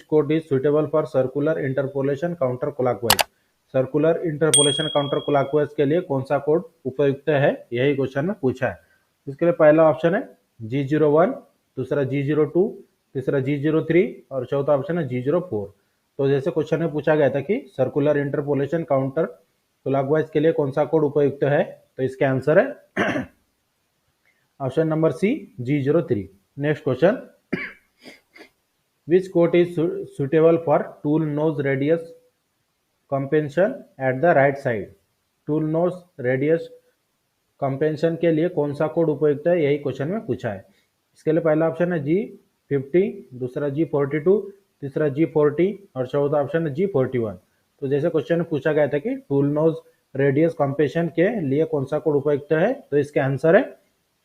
Code is suitable for circular interpolation counter clockwise. Circular interpolation counter clockwise के लिए कौन सा कोड उपयुक्त है, यही क्वेश्चन में पूछा है। इसके लिए पहला ऑप्शन है G01, दूसरा G02, तीसरा G03 और चौथा ऑप्शन है G04। तो जैसे क्वेश्चन में पूछा गया था कि सर्कुलर इंटरपोलेशन काउंटर क्लॉकवाइज के लिए कौन सा कोड उपयुक्त है, तो इसका आंसर है option number C G03। Next question, which code is suitable for tool nose radius compensation at the right side. Tool nose radius compensation के लिए कौन सा कोड उपयुक्त है, यही क्वेश्चन में पूछा है। इसके लिए पहला ऑप्शन है G50, दूसरा G42, तीसरा G40 और चौथा ऑप्शन है G41। तो जैसे क्वेश्चन में पूछा गया था कि टूल नोज रेडियस कंपेंशन के लिए कौन सा कोड उपयुक्त है, तो इसका आंसर है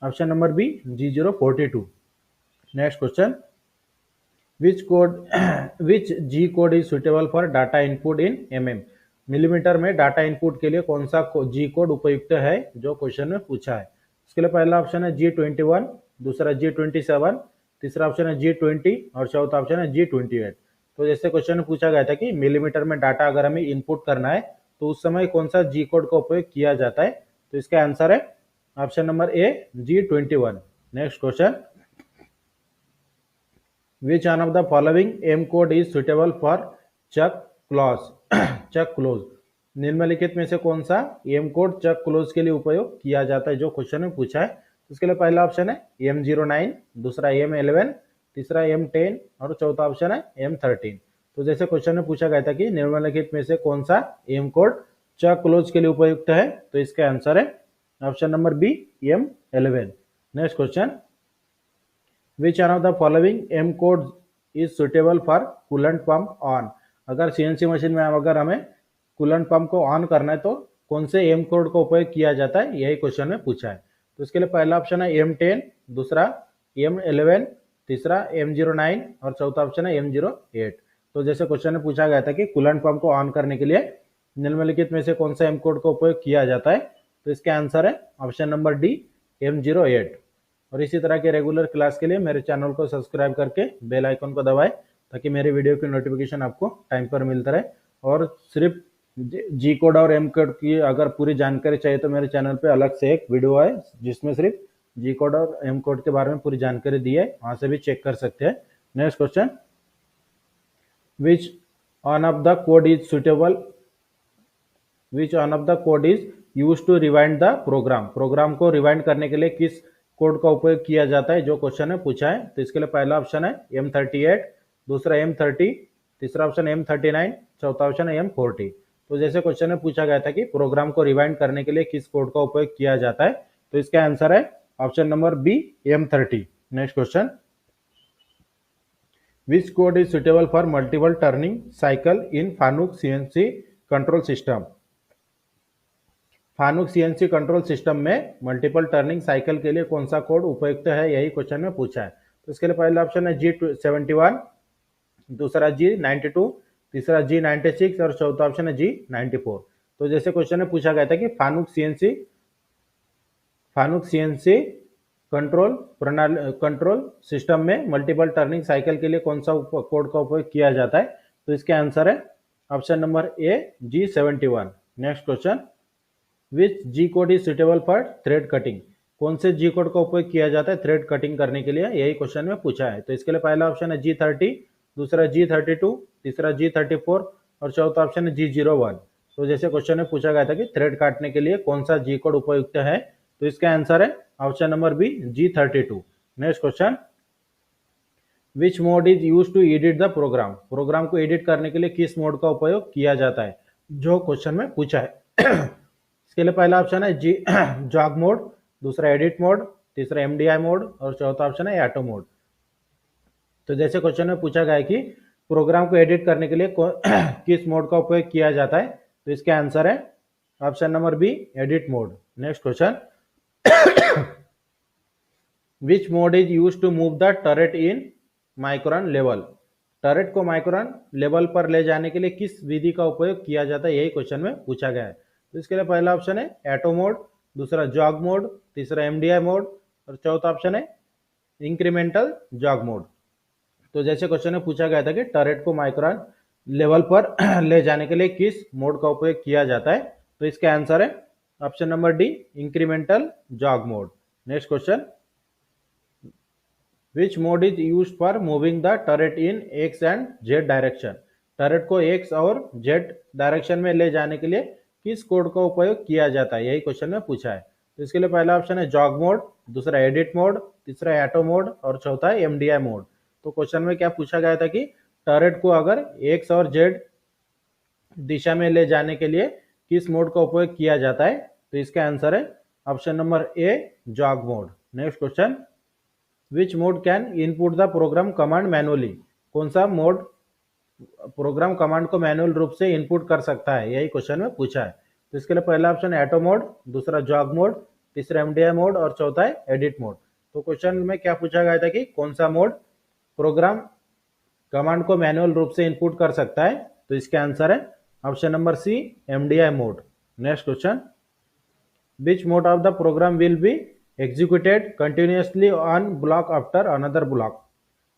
option number B G042। Next question, which G code is suitable for data input in mm। Millimetre में डाटा इनपुट के लिए कौन सा G कोड उपयुक्त है, जो क्वेश्चन में पूछा है। इसके लिए पहला ऑप्शन है G21, दूसरा G27, तीसरा ऑप्शन है G20 और चौथा ऑप्शन है G28। तो जैसे क्वेश्चन में पूछा गया था कि मिलीमीटर में डाटा अगर हमें इनपुट करना है तो उस समय कौन सा G कोड का उपयोग किया जाता है, तो इसका आंसर है option number A G21। Next question, which one of the following M code is suitable for chuck clause chuck close। निम्नलिखित में से कौन सा M कोड चक क्लोज के लिए उपयोग किया जाता है, जो क्वेश्चन में पूछा है। इसके लिए पहला ऑप्शन है M09, दूसरा M11, तीसरा M10 और चौथा ऑप्शन है M13। तो जैसे क्वेश्चन में पूछा गया था कि निम्नलिखित में से कौन सा M कोड चक क्लोज के लिए उपयुक्त है, तो इसका आंसर है option number B M11। Next question, Which one of the following M codes is suitable for coolant pump on। अगर CNC मशीन में अगर हमें कूलेंट पंप को ऑन करना है तो कौन से M कोड का उपयोग किया जाता है, यही क्वेश्चन में पूछा है। तो इसके लिए पहला ऑप्शन है M10, दूसरा M11, तीसरा M09 और चौथा ऑप्शन है M08। तो जैसे क्वेश्चन में पूछा गया था कि कूलेंट पंप को ऑन करने के लिए निम्नलिखित में से कौन सा M कोड का उपयोग किया जाता है, तो इसका आंसर है ऑप्शन नंबर डी M08। और इसी तरह के रेगुलर क्लास के लिए मेरे चैनल को सब्सक्राइब करके बेल आइकन को दबाएं ताकि मेरे वीडियो की नोटिफिकेशन आपको टाइम पर मिलता रहे। और सिर्फ जी कोड और एम कोड की अगर पूरी जानकारी चाहिए तो मेरे चैनल पे अलग से एक वीडियो है जिसमें सिर्फ जी कोड और एम कोड के बारे में पूरी जानकारी दी है, वहां से भी चेक कर सकते हैं। Next question, which one of the code is suitable which one of the code is use to rewind the program. Program को रिवाइंड करने के लिए किस कोड का उपयोग किया जाता है, जो क्वेश्चन में पूछा है। तो इसके लिए पहला ऑप्शन है M38, दूसरा M30, तीसरा ऑप्शन है M39, चौथा ऑप्शन है M40। तो जैसे क्वेश्चन में पूछा गया था कि प्रोग्राम को रिवाइंड करने के लिए किस कोड का उपयोग किया जाता है, तो इसका आंसर है option number B M30। Next question, which code is suitable for multiple turning cycle in Fanuc CNC control system. Fanuc CNC control system में मल्टीपल टर्निंग साइकिल के लिए कौन सा कोड उपयुक्त है, यही क्वेश्चन में पूछा है। तो इसके लिए पहला ऑप्शन है G71, दूसरा G92, तीसरा G96 और चौथा ऑप्शन है G94। तो जैसे क्वेश्चन में पूछा गया था कि फानुक CNC कंट्रोल सिस्टम में मल्टीपल टर्निंग साइकिल के लिए कौन सा कोड का उपयोग किया जाता है, तो इसके आंसर है option number A G71। Next question, which G code is suitable for thread cutting. कौन से G कोड का उपयोग किया जाता है थ्रेड कटिंग करने के लिए, यही क्वेश्चन में पूछा है। तो इसके लिए पहला ऑप्शन है G30, दूसरा G32, तीसरा G34 और चौथा ऑप्शन है G01। तो जैसे क्वेश्चन में पूछा गया था कि थ्रेड काटने के लिए कौन सा G कोड उपयुक्त है, तो इसका आंसर है option number B G32। Next question, which mode is use to edit the program. Program को एडिट करने के लिए किस मोड का उपयोग किया जाता है, जो क्वेश्चन में पूछा है। इसके लिए पहला ऑप्शन है जॉग मोड, दूसरा एडिट मोड, तीसरा MDI मोड और चौथा ऑप्शन है ऑटो मोड। तो जैसे क्वेश्चन में पूछा गया है कि प्रोग्राम को एडिट करने के लिए किस मोड का उपयोग किया जाता है, तो इसका आंसर है option number B edit mode. Next question, which mode is use to move the turret in micron level. Turret को माइक्रोन लेवल पर ले जाने के लिए किस विधि का उपयोग किया जाता है, यही क्वेश्चन में पूछा गया है। तो इसके लिए पहला ऑप्शन है ऑटो मोड, दूसरा जॉग मोड, तीसरा MDI मोड और चौथा ऑप्शन है इंक्रीमेंटल जॉग मोड। तो जैसे क्वेश्चन में पूछा गया था कि टर्रेट को माइक्रोन लेवल पर ले जाने के लिए किस मोड का उपयोग किया जाता है, तो इसका आंसर है option number D, incremental jog mode. Next question, which mode is used for moving the turret in x and Z direction. Turret को एक्स और जेड डायरेक्शन में ले जाने के लिए किस कोड का उपयोग किया जाता है, यही क्वेश्चन में पूछा है। तो इसके लिए पहला ऑप्शन है जॉग मोड, दूसरा एडिट मोड, तीसरा एटो मोड और चौथा है एमडीआई मोड। तो क्वेश्चन में क्या पूछा गया था कि टर्रेट को अगर एक्स और जेड दिशा में ले जाने के लिए किस मोड का उपयोग किया जाता है, तो इसका आंसर है option number A, jog mode. Next question, which mode can input the program command manually. कौन सा मोड प्रोग्राम कमांड को मैनुअल रूप से इनपुट कर सकता है, यही क्वेश्चन में पूछा है। तो इसके लिए पहला ऑप्शन है एटो मोड, दूसरा जॉग मोड, तीसरा एमडीआई मोड और चौथा है एडिट मोड। तो क्वेश्चन में क्या पूछा गया था कि कौन सा मोड प्रोग्राम कमांड को मैनुअल रूप से इनपुट कर सकता है, तो इसका आंसर है option number C, MDI mode. Next question, which mode of the program will be executed continuously on block after another block।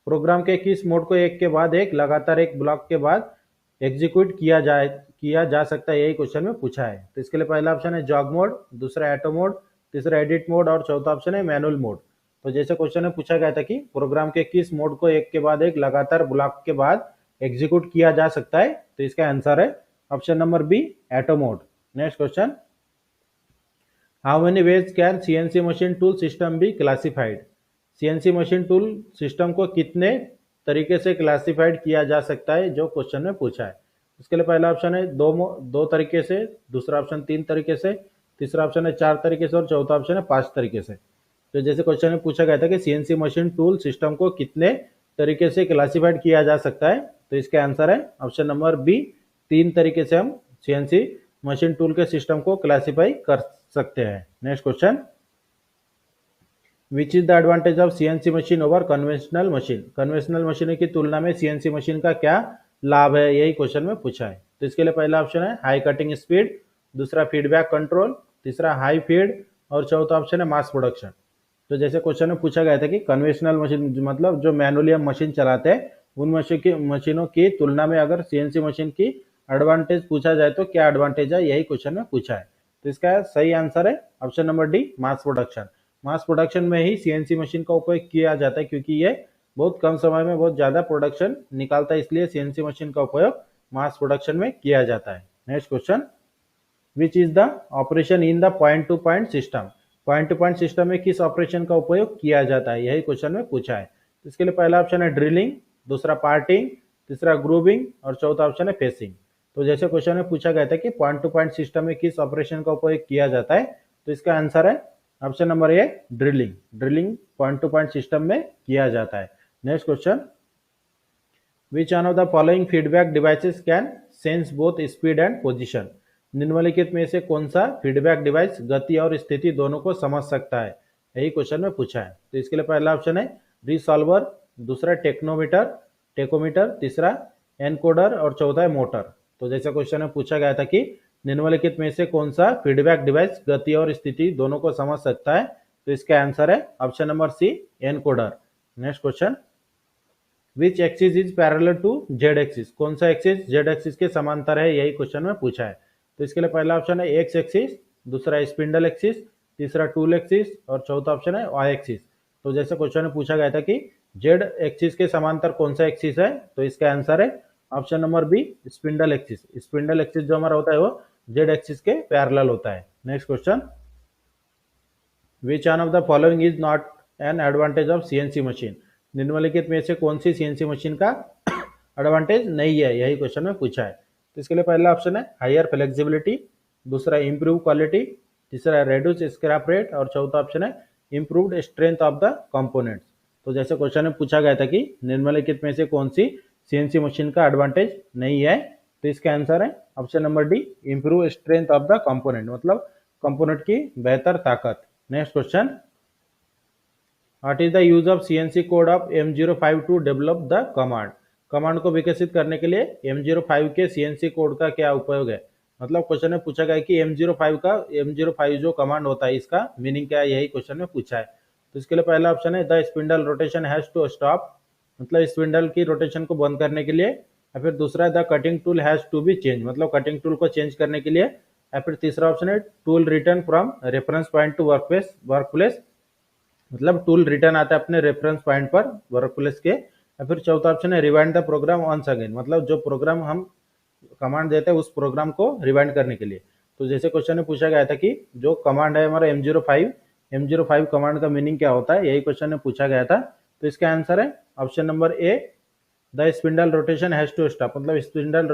Program के किस मोड को एक के बाद एक लगातार एक ब्लॉक के बाद एग्जीक्यूट किया जा सकता है, यही क्वेश्चन में पूछा है। तो इसके लिए पहला ऑप्शन है जॉग मोड, दूसरा एटो मोड, तीसरा एडिट मोड और चौथा ऑप्शन है मैनुअल मोड। तो जैसे क्वेश्चन में पूछा गया था कि प्रोग्राम के किस मोड को एक के बाद एक लगातार ब्लॉक के बाद एग्जीक्यूट किया जा सकता है, तो इसका आंसर है option number B, auto mode. Next question, how many ways can CNC machine tool system be classified. CNC machine tool system को कितने तरीके से क्लासिफाइड किया जा सकता है, जो क्वेश्चन में पूछा है। इसके लिए पहला ऑप्शन है दो तरीके से, दूसरा ऑप्शन 3 तरीके से, तीसरा ऑप्शन है 4 तरीके से और चौथा ऑप्शन है 5 तरीके से। तो जैसे क्वेश्चन में पूछा गया था कि सीएनसी मशीन टूल सिस्टम को कितने तरीके से क्लासिफाइड किया जा सकता है, तो इसका आंसर है ऑप्शन नंबर बी, 3 तरीके से हम सीएनसी मशीन टूल के सिस्टम को क्लासिफाई कर सकते हैं। Next question, which is the advantage of CNC machine hour conventional machine. Conventional machine की तुलना में सीएनसी मशीन का क्या लाभ है, यही क्वेश्चन में पूछा है। तो इसके लिए पहला ऑप्शन है हाई कटिंग स्पीड, दूसरा फीडबैक कंट्रोल, तीसरा हाई फीड और चौथा ऑप्शन है मास प्रोडक्शन। तो जैसे क्वेश्चन में पूछा गया था कि कन्वेंशनल मशीन मतलब जो मैनुअली हम मशीन चलाते हैं उन मशीनों की तुलना में अगर सीएनसी मशीन की एडवांटेज पूछा जाए तो क्या एडवांटेज है, यही क्वेश्चन में पूछा है। तो इसका सही आंसर है option number D, mass production. Mass production में ही सीएनसी मशीन का उपयोग किया जाता है, क्योंकि ये बहुत कम समय में बहुत ज्यादा प्रोडक्शन निकालता है, इसलिए सीएनसी मशीन का उपयोग मास प्रोडक्शन में किया जाता है। Next question, which is the operation in the point two point system. Point two point system में किस ऑपरेशन का उपयोग किया जाता है, यही क्वेश्चन में पूछा है। तो इसके लिए पहला ऑप्शन है ड्रिलिंग, दूसरा पार्टिंग, तीसरा ग्रूविंग और चौथा ऑप्शन है फेसिंग। तो जैसे क्वेश्चन में पूछा गया था कि पॉइंट टू पॉइंट सिस्टम में किस ऑपरेशन का उपयोग किया जाता है, तो इसका आंसर है ऑप्शन नंबर ए, drilling. Drilling point two point system में किया जाता है। Next question, which one of the following feedback devices can sense both speed and position. निम्नलिखित में से कौन सा फीडबैक डिवाइस गति और स्थिति दोनों को समझ सकता है, यही क्वेश्चन में पूछा है। तो इसके लिए पहला ऑप्शन है रिसॉल्वर, दूसरा टेकोमीटर, तीसरा एनकोडर और चौथा है मोटर। तो जैसा क्वेश्चन में पूछा गया था कि निम्नलिखित में से कौन सा फीडबैक डिवाइस गति और स्थिति दोनों को समझ सकता है, तो इसका आंसर है option number C, encoder. Next question, which axis is parallel to Z axis. कौन सा एक्सिस जेड एक्सिस के समांतर है, यही क्वेश्चन में पूछा है। तो इसके लिए पहला ऑप्शन है एक्स एक्सिस, दूसरा स्पिंडल एक्सिस, तीसरा टूल एक्सिस और चौथा ऑप्शन है वाई एक्सिस। तो जैसे क्वेश्चन में पूछा गया था कि जेड एक्सिस के समांतर कौन सा एक्सिस है, तो इसका आंसर है option number B, spindle axis. Spindle axis जो हमारा होता है वो जेड एक्सिस के पैरेलल होता है। Next question, which one of the following is not an advantage of CNC machine. निम्नलिखित में से कौन सी सीएनसी मशीन का एडवांटेज नहीं है, यही क्वेश्चन में पूछा है। तो इसके लिए पहला ऑप्शन है हायर फ्लेक्सिबिलिटी, दूसरा इंप्रूव क्वालिटी, तीसरा रेड्यूस स्क्रैप रेट और चौथा ऑप्शन है improved strength of the components. तो जैसे क्वेश्चन में पूछा गया था कि निम्नलिखित में से कौन सी सीएनसी मशीन का एडवांटेज नहीं है, तो इसका आंसर है option number D, improve strength of the component, मतलब कंपोनेंट की बेहतर ताकत। Next question, what is the use of CNC code of M05 to develop the command. Command को विकसित करने के लिए M05 के सीएनसी कोड का क्या उपयोग है। मतलब क्वेश्चन में पूछा गया कि M05 जो कमांड होता है इसका मीनिंग क्या है, यही क्वेश्चन में पूछा है। तो इसके लिए पहला ऑप्शन है the spindle rotation has to stop, मतलब स्पिंडल की रोटेशन को बंद करने के लिए, या फिर दूसरा the cutting tool has to be change, मतलब कटिंग टूल को चेंज करने के लिए, या फिर तीसरा ऑप्शन है tool return from reference point to work place, मतलब टूल रिटर्न आता है अपने रेफरेंस पॉइंट पर वर्क प्लेस के, या फिर चौथा ऑप्शन है rewind the programme once again, मतलब जो प्रोग्राम हम कमांड देते हैं उस प्रोग्राम को रिवाइंड करने के लिए। तो जैसे क्वेश्चन में पूछा गया था कि जो कमांड है हमारा M05 कमांड का मीनिंग क्या होता है, यही क्वेश्चन में पूछा गया था। तो इसका आंसर है option number A, the spindle rotation has to stop, मतलब स्पिंडल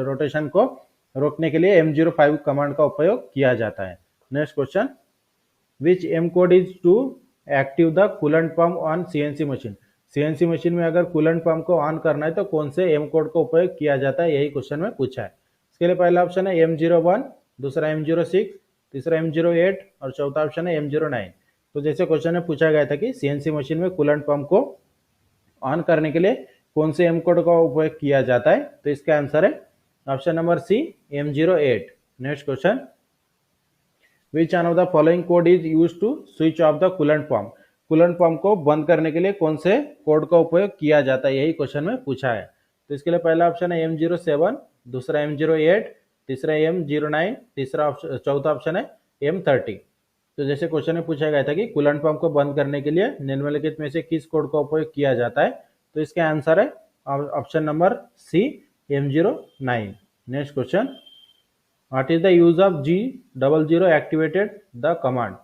रोटेशन को रोकने के लिए M05 कमांड का उपयोग किया जाता है। Next question, which M code is to active the coolant pump on CNC machine, CNC machine में अगर कूलेंट पंप को ऑन करना है तो कौन से एम कोड का उपयोग किया जाता है, यही क्वेश्चन में पूछा है। इसके लिए पहला ऑप्शन है M01, दूसरा M06, तीसरा M08 और चौथा ऑप्शन है M09। तो जैसे क्वेश्चन में पूछा गया था कि CNC मशीन में कूलेंट पंप को ऑन करने के लिए कौन से एम कोड का उपयोग किया जाता है, तो इसका आंसर है option number C, M08। Next question, which one of the following code is use to switch off the coolant pump, coolant pump को बंद करने के लिए कौन से कोड का उपयोग किया जाता है, यही क्वेश्चन में पूछा है। तो इसके लिए पहला ऑप्शन है M07, दूसरा M08, तीसरा M09, चौथा ऑप्शन है M30। तो जैसे क्वेश्चन में पूछा गया था कि कूलेंट पंप को बंद करने के लिए निम्नलिखित में से किस कोड का उपयोग किया जाता है, तो इसका आंसर है option number C, M09। Next question, what is the use of G00 activated the command,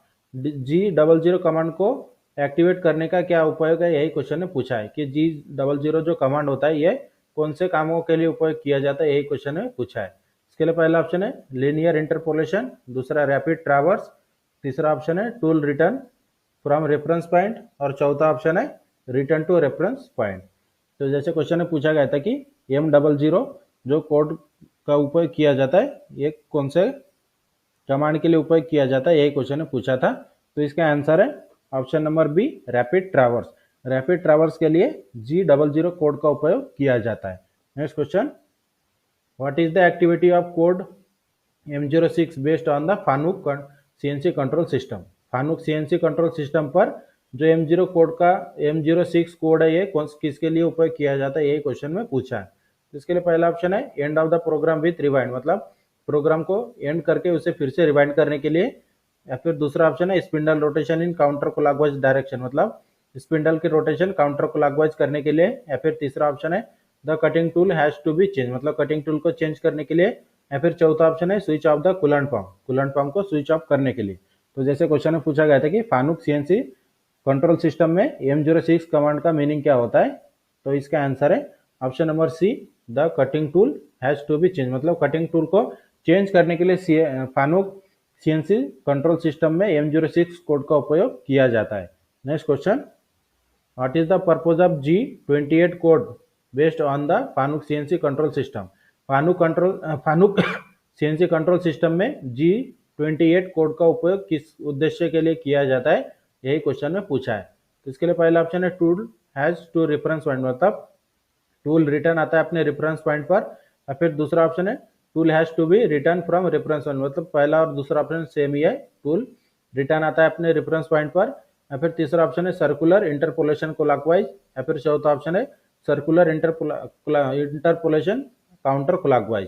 G00 command को एक्टिवेट करने का क्या उपयोग है, यही क्वेश्चन ने पूछा है कि G00 जो कमांड होता है ये कौन से कामों के लिए उपयोग किया जाता है, यही क्वेश्चन ने पूछा है। इसके लिए पहला ऑप्शन है लीनियर इंटरपोलेशन, दूसरा रैपिड ट्रैवर्स, तीसरा ऑप्शन है tool return from reference point और चौथा ऑप्शन है रिटर्न टू रेफरेंस पॉइंट। तो जैसे क्वेश्चन में पूछा गया था कि M00 जो कोड का उपयोग किया जाता है ये कौन से कमांड के लिए उपयोग किया जाता है, यही क्वेश्चन ने पूछा था। तो इसका आंसर है option number B, rapid traverse. Rapid traverse के लिए G00 कोड का उपयोग किया जाता है। Next question, what is the activity of code M06 based on the Fanuc CNC control system, Fanuc CNC control system पर जो M06 कोड है ये किसके लिए उपयोग किया जाता है, यही क्वेश्चन में पूछा है। इसके लिए पहला ऑप्शन है end of the program with rewind, मतलब प्रोग्राम को एंड करके उसे फिर से रिवाइंड करने के लिए, या फिर दूसरा ऑप्शन है spindle rotation in counter clockwise direction, मतलब स्पिंडल की रोटेशन काउंटर क्लॉकवाइज करने के लिए, या फिर तीसरा ऑप्शन है the cutting tool has to be change, मतलब कटिंग टूल को चेंज करने के लिए, या फिर चौथा ऑप्शन है switch off the coolant pump को स्विच ऑफ करने के लिए। तो जैसे क्वेश्चन में पूछा गया था कि फानुक CNC कंट्रोल सिस्टम में M06 कमांड का मीनिंग क्या होता है, तो इसका आंसर है option number C, the cutting tool has to be change, मतलब कटिंग टूल को चेंज करने के लिए फानुक CNC कंट्रोल सिस्टम में M06 कोड का उपयोग किया जाता है। Next question, what is the purpose of G28 code based on the Fanuc CNC control system, Fanuc CNC control system में G28 कोड का उपयोग किस उद्देश्य के लिए किया जाता है, यही क्वेश्चन में पूछा है। तो इसके लिए पहला ऑप्शन है tool has to reference point, मतलब टूल रिटर्न आता है अपने रेफरेंस पॉइंट पर, या फिर दूसरा ऑप्शन है tool has to be return from reference point, मतलब पहला और दूसरा ऑप्शन सेम ही है, टूल रिटर्न आता है अपने रेफरेंस पॉइंट पर, या फिर तीसरा ऑप्शन है सर्कुलर इंटरपोलेशन क्लॉकवाइज, या फिर चौथा ऑप्शन है सर्कुलर इंटरपोलेशन काउंटर क्लॉकवाइज।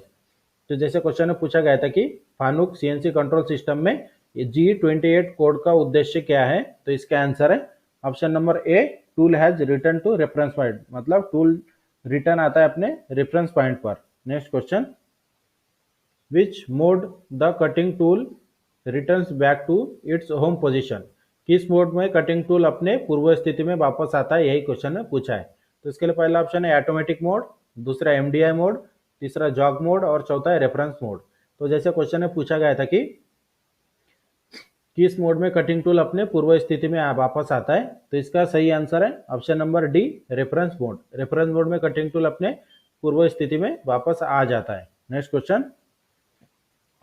तो जैसे क्वेश्चन में पूछा गया था कि फानुक CNC कंट्रोल सिस्टम में G28 कोड का उद्देश्य क्या है, तो इसका आंसर है option number A, tool has return to reference point, मतलब टूल रिटर्न आता है अपने रेफरेंस पॉइंट पर। Next question, which mode the cutting tool returns back to its home position, किस मोड में कटिंग टूल अपने पूर्व स्थिति में वापस आता है, यही क्वेश्चन में पूछा है। तो इसके लिए पहला ऑप्शन है ऑटोमेटिक मोड, दूसरा MDI मोड, तीसरा जॉग मोड और चौथा है रेफरेंस मोड। तो जैसे क्वेश्चन में पूछा गया था कि किस मोड में कटिंग टूल अपने पूर्व स्थिति में वापस आता है, तो इसका सही आंसर है option number D, reference mode. Reference mode में कटिंग टूल अपने पूर्व स्थिति में वापस आ जाता है। Next question,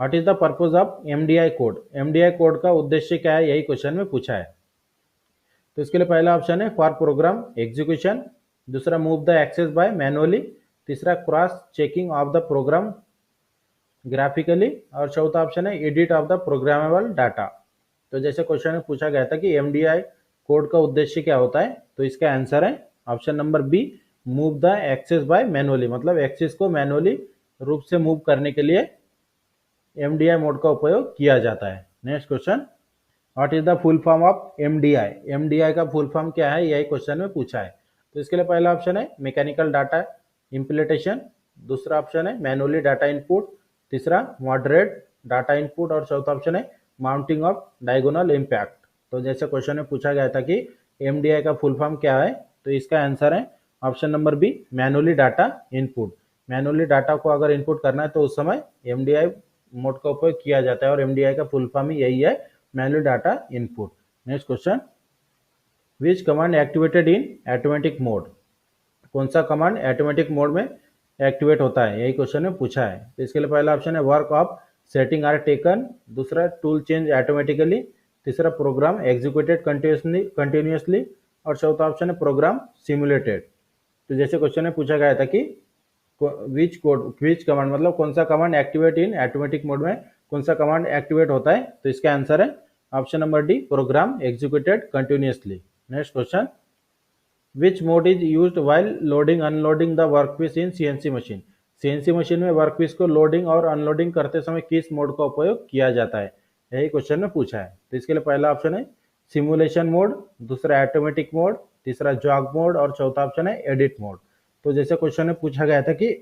what is the purpose of MDI code, MDI code का उद्देश्य क्या है, यही क्वेश्चन में पूछा है। तो इसके लिए पहला ऑप्शन है फॉर प्रोग्राम एग्जीक्यूशन, दूसरा move the axes by manually, तीसरा cross checking of the program graphically, और चौथा ऑप्शन है edit of the programmable data. तो जैसे क्वेश्चन में पूछा गया था कि MDI कोड का उद्देश्य क्या होता है, तो इसका आंसर है option number B, move the axes by manually, मतलब एक्सेस को मैनुअली रूप से मूव करने के लिए एमडीआई मोड का उपयोग किया जाता है। Next question, what is the full form of MDI? MDI का फुल फॉर्म क्या है, यही क्वेश्चन में पूछा है। तो इसके लिए पहला ऑप्शन है मैकेनिकल डाटा इम्प्लीटेशन, दूसरा ऑप्शन है मैनुअली डाटा इनपुट, तीसरा मॉडरेट डाटा इनपुट और चौथा ऑप्शन है माउंटिंग ऑफ डायगोनल इम्पैक्ट। तो जैसे क्वेश्चन में पूछा गया था कि एमडीआई का फुल फॉर्म क्या है, तो इसका आंसर है option number B, manually data input. Manually data को अगर इनपुट करना है तो उस समय एमडीआई मोड का उपयोग किया जाता है और एमडीआई का फुल फॉर्म ही यही है, manual data input. Next question, विच कमांड एक्टिवेटेड इन ऑटोमेटिक मोड? कौन सा कमांड ऑटोमेटिक मोड में एक्टिवेट होता है, यही क्वेश्चन में पूछा है। तो इसके लिए पहला ऑप्शन है work off setting are taken, दूसरा टूल चेंज ऑटोमेटिकली, तीसरा प्रोग्राम एग्जीक्यूटेड कंटिन्यूसली और चौथा ऑप्शन है प्रोग्राम सिमुलेटेड। तो जैसे क्वेश्चन में पूछा गया था कि विच कमांड, मतलब कौन सा कमांड एक्टिवेट इन ऑटोमेटिक मोड में कौन सा कमांड एक्टिवेट होता है, तो इसका आंसर है option number D, program executed continuously. Next question, which mode is used while loading unloading the workpiece in CNC machine? CNC machine में वर्कपीस को लोडिंग और अनलोडिंग करते समय किस मोड का उपयोग किया जाता है, यही क्वेश्चन में पूछा है। तो इसके लिए पहला ऑप्शन है सिमुलेशन मोड, दूसरा ऑटोमेटिक मोड, तीसरा जॉग मोड और चौथा ऑप्शन है एडिट मोड। तो जैसे क्वेश्चन में पूछा गया था कि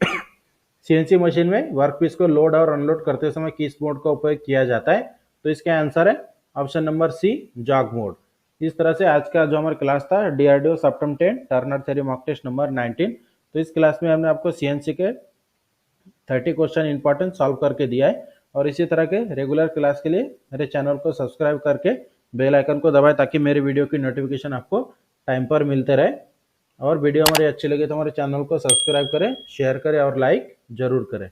सीएनसी मशीन में वर्कपीस को लोड और अनलोड करते समय किस मोड का उपयोग किया जाता है, तो इसका आंसर है option number C, jog mode. इस तरह से आज का जो हमारा क्लास था DRDO September 10 turner theory mock test number 19, तो इस क्लास में हमने आपको सीएनसी के 30 क्वेश्चन इंपॉर्टेंट सॉल्व करके दिया है। और इसी तरह के रेगुलर क्लास के लिए मेरे चैनल को सब्सक्राइब करके बेल आइकन को दबाएं ताकि मेरे वीडियो की नोटिफिकेशन आपको टाइम पर मिलते रहे। और वीडियो हमारी अच्छी लगे तो हमारे चैनल को सब्सक्राइब करें, शेयर करें और लाइक जरूर करें।